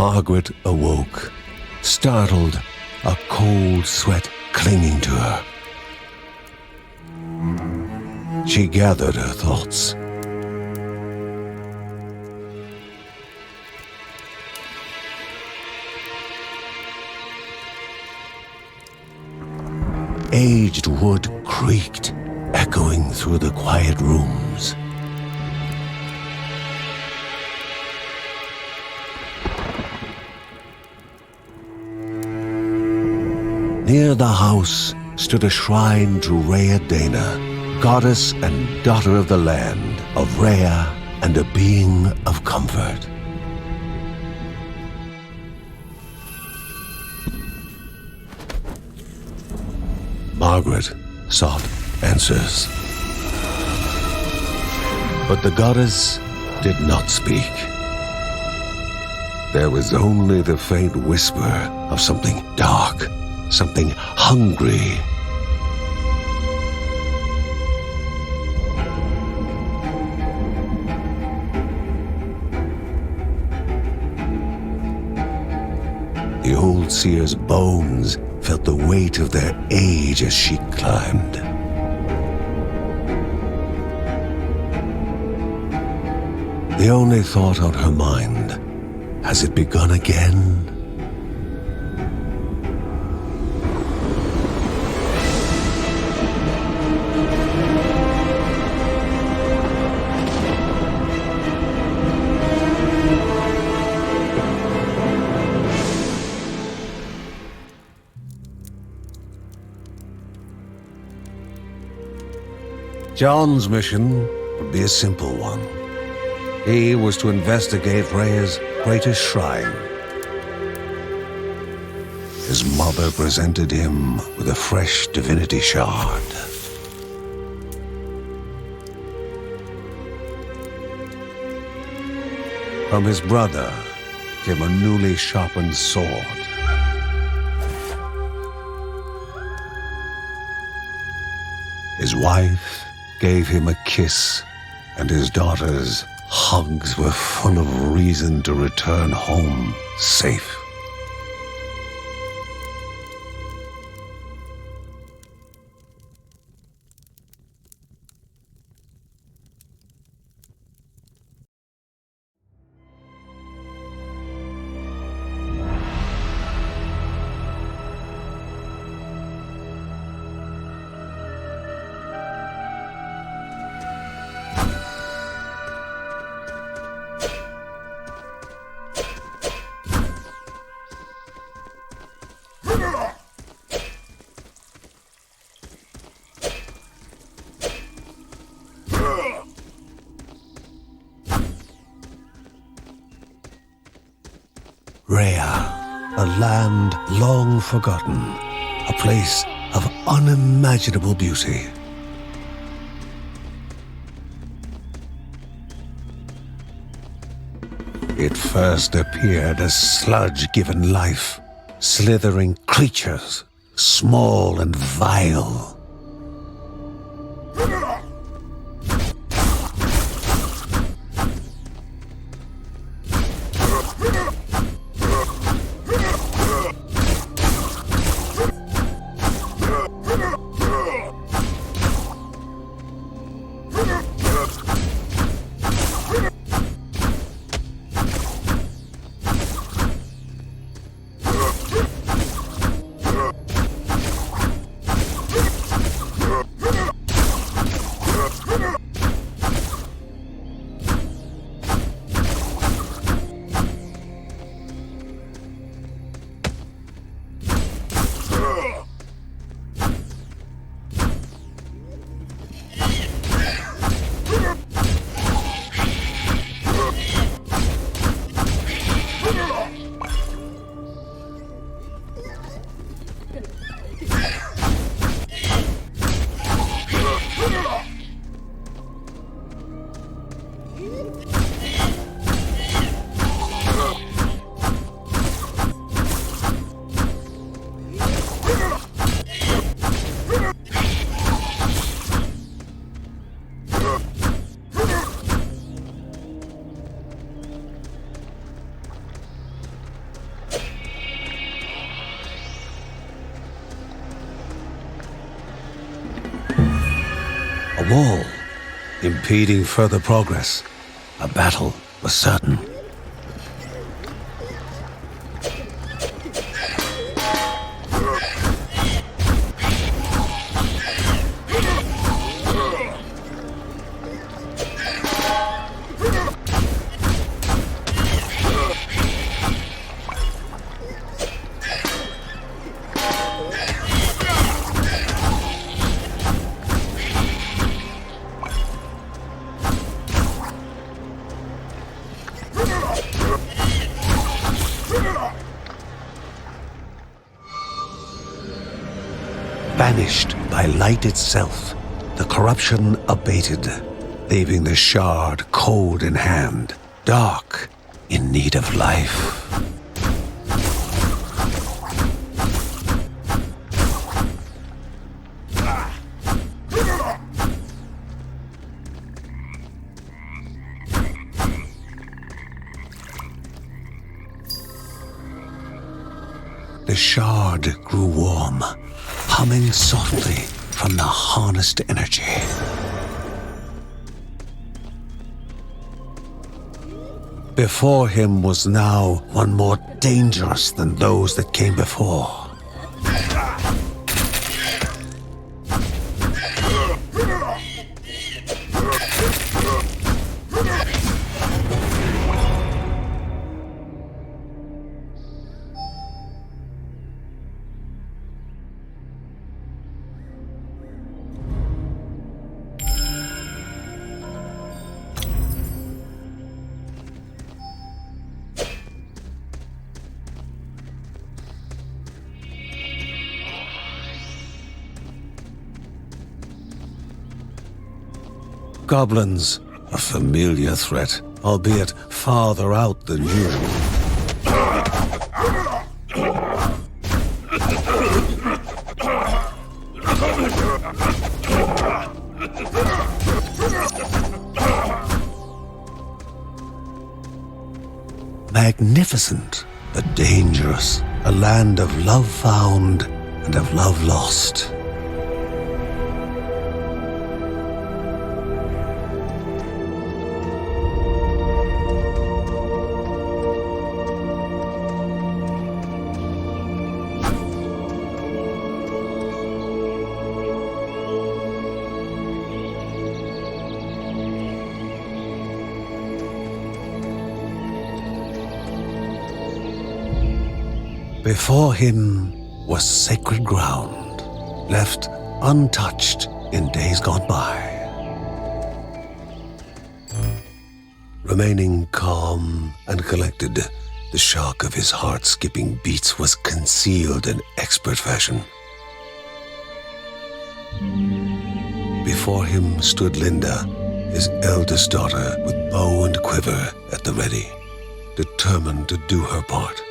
Margaret awoke, startled, a cold sweat clinging to her. She gathered her thoughts. Aged wood creaked, echoing through the quiet rooms. Near the house stood a shrine to Rhea Dana, goddess and daughter of the land, of Rhea and a being of comfort. Margaret sought answers. But the goddess did not speak. There was only the faint whisper of something dark, something hungry. The old seer's bones felt the weight of their age as she climbed. The only thought on her mind, has it begun again? John's mission would be a simple one. He was to investigate Rhea's greatest shrine. His mother presented him with a fresh divinity shard. From his brother came a newly sharpened sword. His wife gave him a kiss, and his daughter's hugs were full of reason to return home safe. Rhea, a land long forgotten, a place of unimaginable beauty. It first appeared as sludge given life, slithering creatures, small and vile. A wall, impeding further progress. A battle was certain. Banished by light itself, the corruption abated, leaving the shard cold in hand, dark, in need of life. The shard grew warm, humming softly from the harnessed energy. Before him was now one more dangerous than those that came before. Goblins, a familiar threat, albeit farther out than usual. Magnificent, but dangerous, a land of love found and of love lost. Before him was sacred ground, left untouched in days gone by. Remaining calm and collected, the shock of his heart-skipping beats was concealed in expert fashion. Before him stood Linda, his eldest daughter, with bow and quiver at the ready, determined to do her part.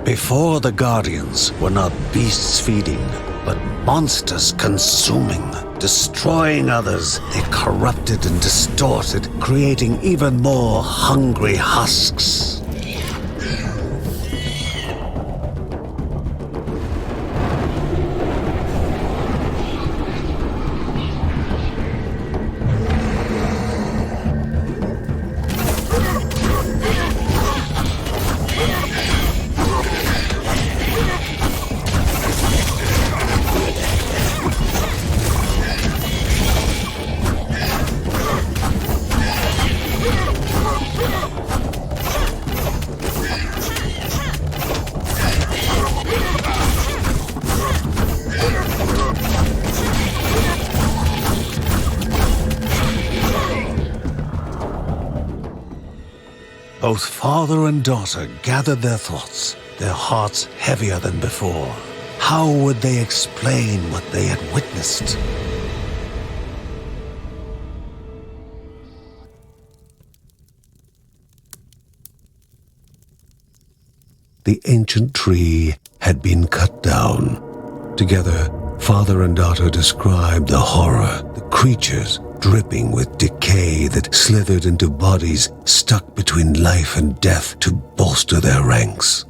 Before the Guardians were not beasts feeding, but monsters consuming, destroying others. They corrupted and distorted, creating even more hungry husks. Both father and daughter gathered their thoughts, their hearts heavier than before. How would they explain what they had witnessed? The ancient tree had been cut down. Together, father and daughter described the horror, the creatures dripping with decay that slithered into bodies stuck between life and death to bolster their ranks.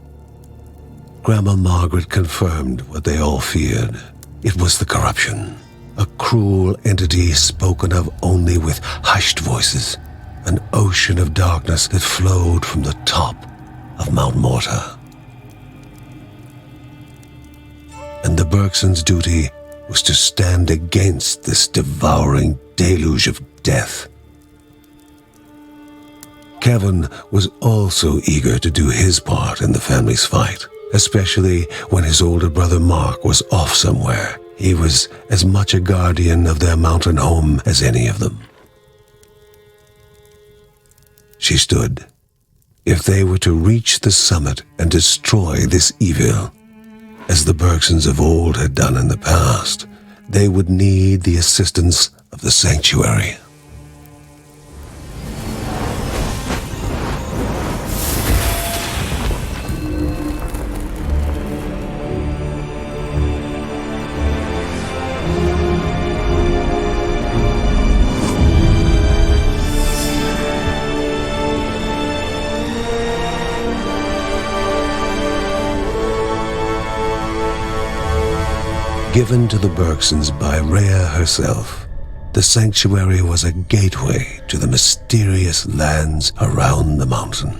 Grandma Margaret confirmed what they all feared. It was the corruption, a cruel entity spoken of only with hushed voices, an ocean of darkness that flowed from the top of Mount Morta. And the Bergsons' duty was to stand against this devouring deluge of death. Kevin was also eager to do his part in the family's fight, especially when his older brother Mark was off somewhere. He was as much a guardian of their mountain home as any of them. She stood. If they were to reach the summit and destroy this evil, as the Bergsons of old had done in the past, they would need the assistance of the sanctuary. Given to the Bergsons by Rhea herself, the sanctuary was a gateway to the mysterious lands around the mountain.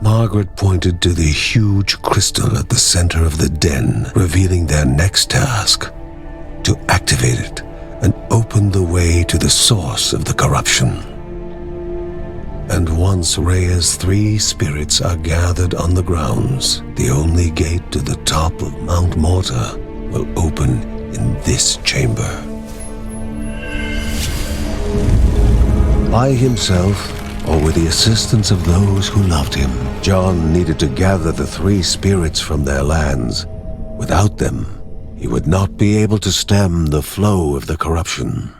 Margaret pointed to the huge crystal at the center of the den, revealing their next task: to activate it and open the way to the source of the corruption. And once Rhea's 3 spirits are gathered on the grounds, the only gate to the top of Mount Morta will open in this chamber. By himself, or with the assistance of those who loved him, John needed to gather the 3 spirits from their lands. Without them, he would not be able to stem the flow of the corruption.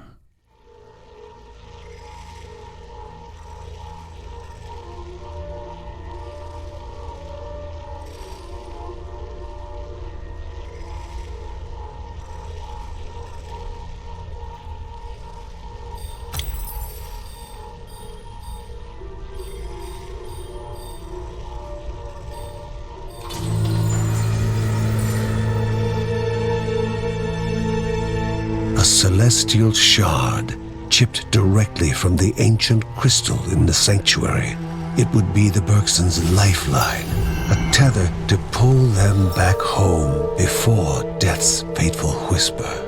Celestial shard chipped directly from the ancient crystal in the sanctuary. It would be the Bergsons' lifeline, a tether to pull them back home before death's fateful whisper.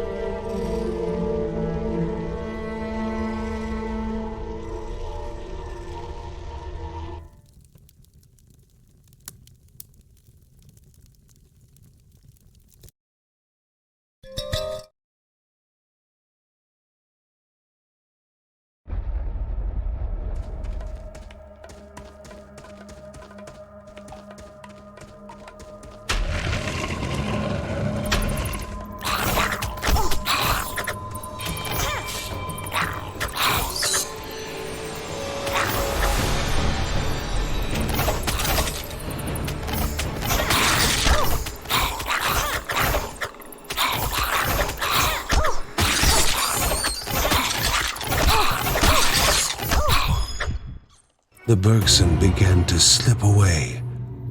The Bergson began to slip away,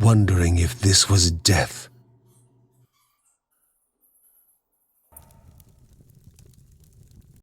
wondering if this was death